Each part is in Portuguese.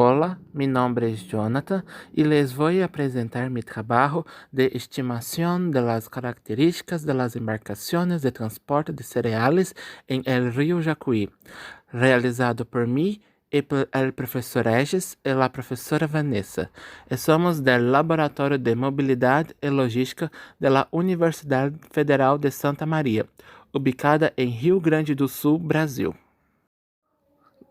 Hola, mi nombre es Jonathan y les voy a presentar mi trabajo de estimación de las características de las embarcaciones de transporte de cereales en el río Jacuí, realizado por mí y por el profesor Regis y la profesora Vanessa. Somos del Laboratorio de Movilidad y Logística de la Universidad Federal de Santa Maria, ubicada en Rio Grande do Sul, Brasil.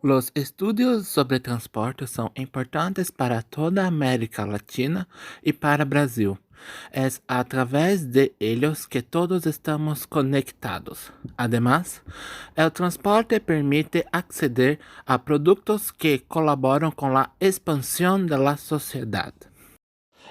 Los estudios sobre transporte son importantes para toda América Latina y para Brasil. Es a través de ellos que todos estamos conectados. Además, el transporte permite acceder a productos que colaboran con la expansión de la sociedad.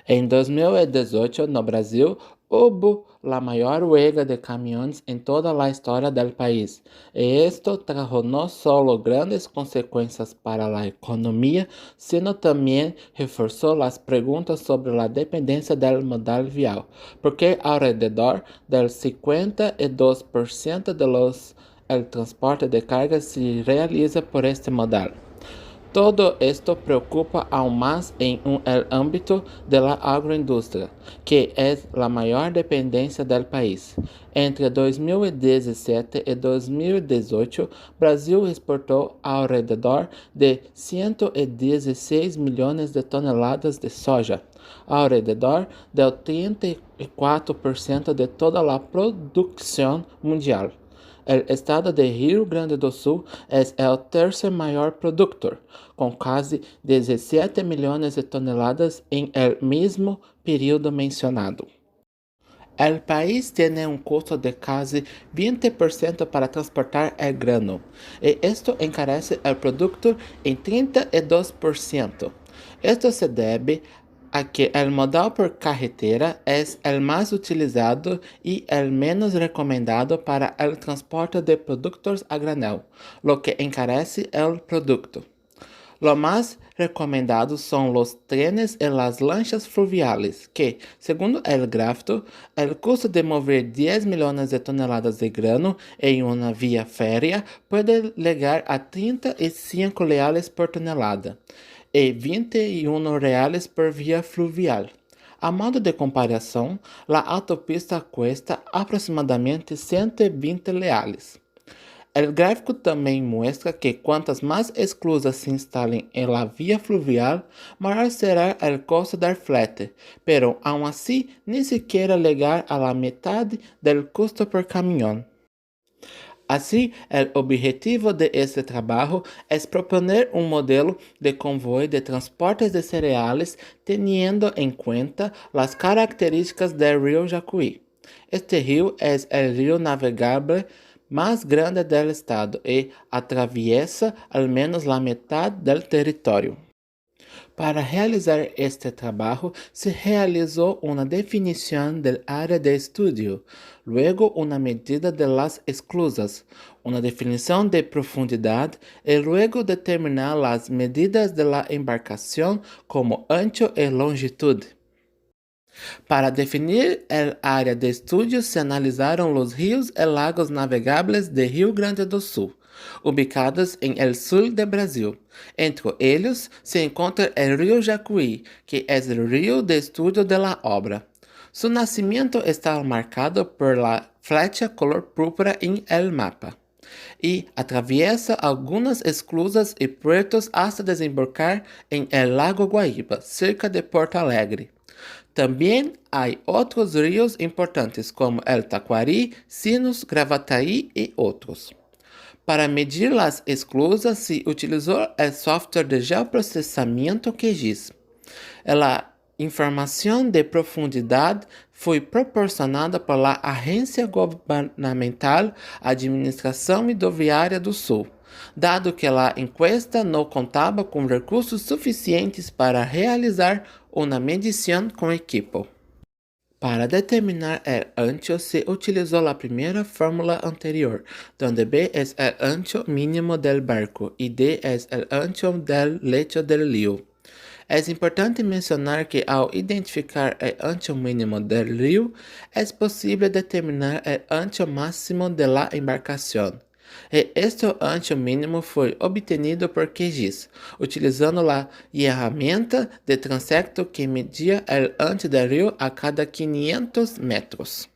Em 2018, no Brasil, houve a maior huelga de caminhões em toda a história do país, e isto trajo não só grandes consequências para a economia, sino também reforçou as perguntas sobre a dependência do modal vial, porque alrededor del 52% do transporte de carga se realiza por este modal. Todo esto preocupa aún más en el ámbito de la agroindustria, que es la mayor dependencia del país. Entre 2017 y 2018, Brasil exportó alrededor de 116 millones de toneladas de soja, alrededor del 34% de toda la producción mundial. El estado de Rio Grande do Sul es el tercer mayor productor, con casi 17 millones de toneladas en el mismo periodo mencionado. El país tiene un costo de casi 20% para transportar el grano, y esto encarece el producto en 32%. Esto se debe a que el modal por carretera es el más utilizado y el menos recomendado para el transporte de productos a granel, lo que encarece el producto. Lo más recomendados son los trenes y las lanchas fluviales, que, según el gráfico, el costo de mover 10 millones de toneladas de grano en una vía férrea puede llegar a 35 reales por tonelada e 21 reais por via fluvial. A modo de comparação, a autopista custa aproximadamente 120 reais. O gráfico também mostra que quantas mais esclusas se instalem em la via fluvial, maior será o custo del flete, pero aún así ni siquiera llegar a la metade del custo por caminhão. Assim, o objetivo de este trabalho é proponer um modelo de convoio de transportes de cereales teniendo em conta as características do rio Jacuí. Este rio é o rio navegable mais grande do estado e atraviesa al menos a metade do território. Para realizar este trabalho, se realizou uma definição da área de estudo, luego uma medida de las esclusas, uma definição de profundidade e luego determinar as medidas de la embarcação como ancho e longitud. Para definir a área de estudo, se analisaram os rios e lagos navegáveis de Rio Grande do Sul, ubicados em el sul do Brasil. Entre eles se encontra o rio Jacuí, que é o rio de estudo de la obra. Su nascimento está marcado por la flecha color púrpura em el mapa e atraviesa algumas esclusas e puertos hasta desembocar em el lago Guaíba, cerca de Porto Alegre. Também há outros rios importantes como el Taquari, Sinos, Gravataí e outros. Para medir as esclusas, se utilizou o software de geoprocessamento QGIS. A informação de profundidade foi proporcionada pela Agência Governamental Administração Hidroviária do Sul, dado que a encuesta não contava com recursos suficientes para realizar uma medição com equipo. Para determinar o ancho, se utilizou a primeira fórmula anterior, donde B é o ancho mínimo del barco e D é o ancho del lecho del rio. É importante mencionar que ao identificar o ancho mínimo del rio, é possível determinar o ancho máximo de la embarcação. E este ancho mínimo foi obtenido por QGIS, utilizando a ferramenta de transecto que media o ancho do rio a cada 500 metros.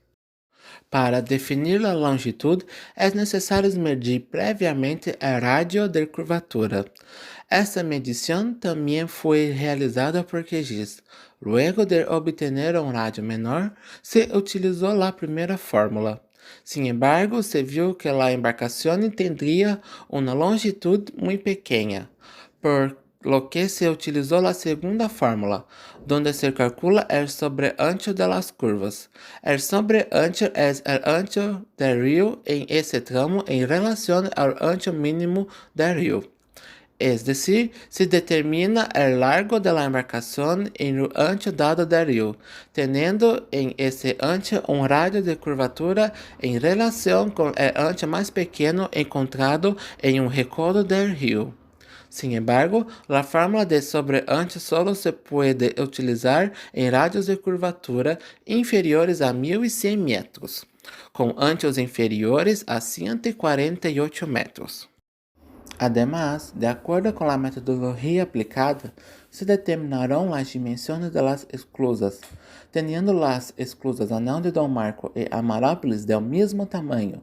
Para definir a longitude, é necessário medir previamente o rádio de curvatura. Esta medição também foi realizada por QGIS. Luego de obter um rádio menor, se utilizou a primeira fórmula. Sin embargo, se viu que a embarcação tendría uma longitude muito pequena, por lo que se utilizou a segunda fórmula, donde se calcula el sobreancho de las curvas. El sobreancho es el ancho del río en ese tramo en relación al ancho mínimo del río. Es decir, se determina el largo de la embarcación en el ancho dado del río, teniendo en ese ancho un radio de curvatura en relación con el ancho más pequeño encontrado en un recodo del río. Sin embargo, la fórmula de sobreancho solo se puede utilizar en radios de curvatura inferiores a 1100 metros, con anchos inferiores a 148 metros. Además, de acordo com a metodologia aplicada, se determinarão as dimensões das esclusas, tendo as esclusas Anão de Dom Marco e Amarópolis do mesmo tamanho.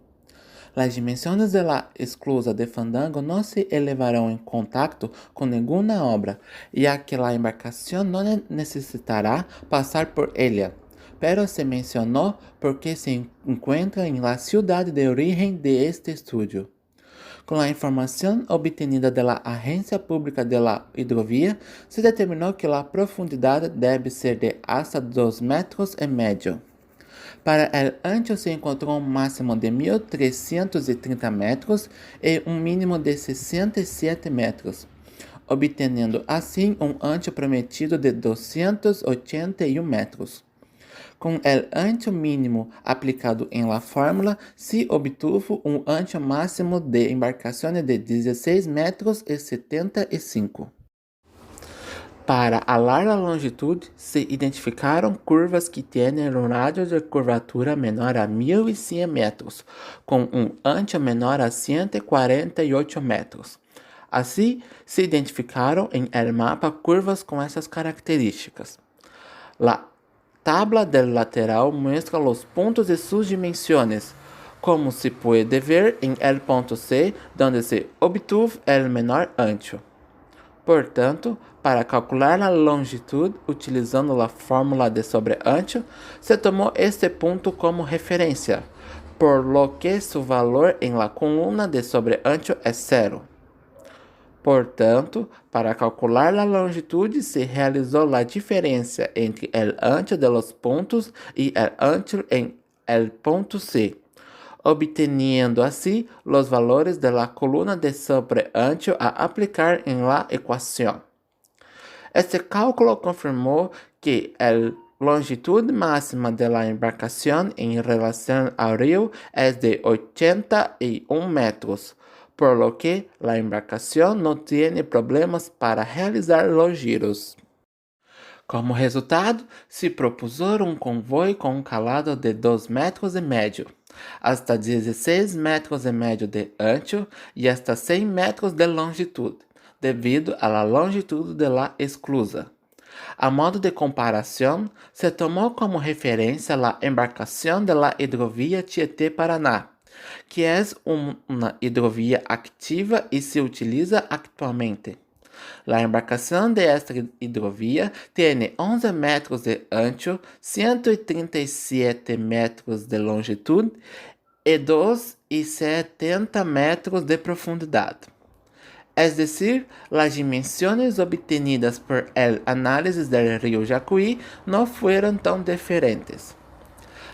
As dimensões da esclusa de Fandango não se elevarão em contato com nenhuma obra, ya que a embarcação não necessitará passar por ella, pero se mencionou porque se encontra em la ciudad de origen de este estudio. Com a informação obtenida da Agência Pública de la Hidrovia, se determinou que a profundidade deve ser de hasta 2,5 metros. Para el ancho se encontrou um máximo de 1.330 metros e um mínimo de 67 metros, obtendo assim um ancho prometido de 281 metros. Com o ancho mínimo aplicado em la fórmula, se obtuvo um ancho máximo de embarcação de 16 metros e 75. Para a larga longitude, se identificaram curvas que têm um rádio de curvatura menor a 1.100 metros, com um ancho menor a 148 metros. Assim, se identificaram em el mapa curvas com essas características. La tabla del lateral muestra los puntos de sus dimensiones, como se puede ver en el punto C, donde se obtuvo el menor ancho. Portanto, para calcular a longitud utilizando a fórmula de sobreancho, se tomou este ponto como referência, por lo que su valor en la coluna de sobreancho é zero. Portanto, para calcular a longitude, se realizou a diferença entre o ancho de los pontos e o ancho em el ponto C, obteniendo assim os valores de la coluna de sobreancho a aplicar em la equação. Este cálculo confirmou que a longitud máxima de la embarcación en relación al río es de 81 metros, por lo que la embarcación no tiene problemas para realizar los giros. Como resultado, se propuseram um convoy com um calado de 2,5 metros, hasta 16 metros e medio de ancho e hasta 100 metros de longitud, devido a la longitud de la esclusa. A modo de comparação, se tomou como referência a embarcação de la hidrovia Tietê-Paraná, que é uma hidrovia ativa e se utiliza actualmente. La embarcação de esta hidrovia tem 11 metros de ancho, 137 metros de longitud e 2,70 metros de profundidade. Es decir, las dimensiones obtenidas por el análisis del río Jacuí no fueron tan diferentes.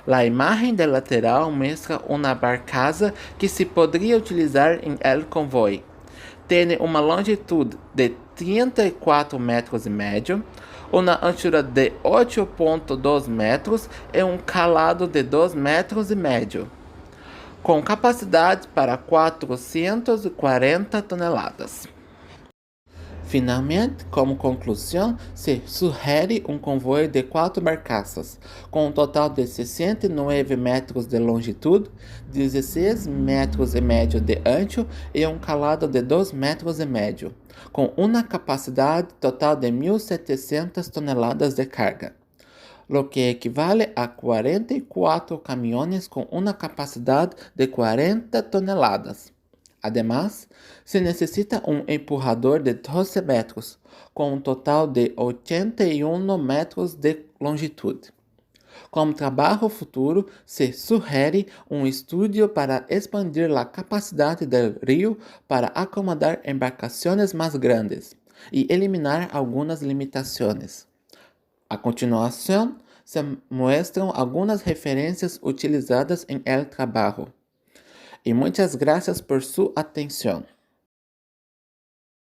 La imagen del lateral muestra una barcaza que se podría utilizar en el convoy. Tiene una longitud de 34 metros y medio, una anchura de 8,2 metros y un calado de 2 metros y medio, com capacidade para 440 toneladas. Finalmente, como conclusão, se sugere um convoio de 4 barcaças, com um total de 69 metros de longitude, 16 metros e meio de ancho e um calado de 2 metros e meio, com uma capacidade total de 1.700 toneladas de carga, lo que equivale a 44 caminhões com uma capacidade de 40 toneladas. Además, se necessita um empurrador de 12 metros, com um total de 81 metros de longitude. Como trabalho futuro, se sugere um estudo para expandir a capacidade do rio para acomodar embarcações mais grandes e eliminar algumas limitações. A continuação, se mostram algumas referências utilizadas em el trabalho. E muitas graças por sua atenção.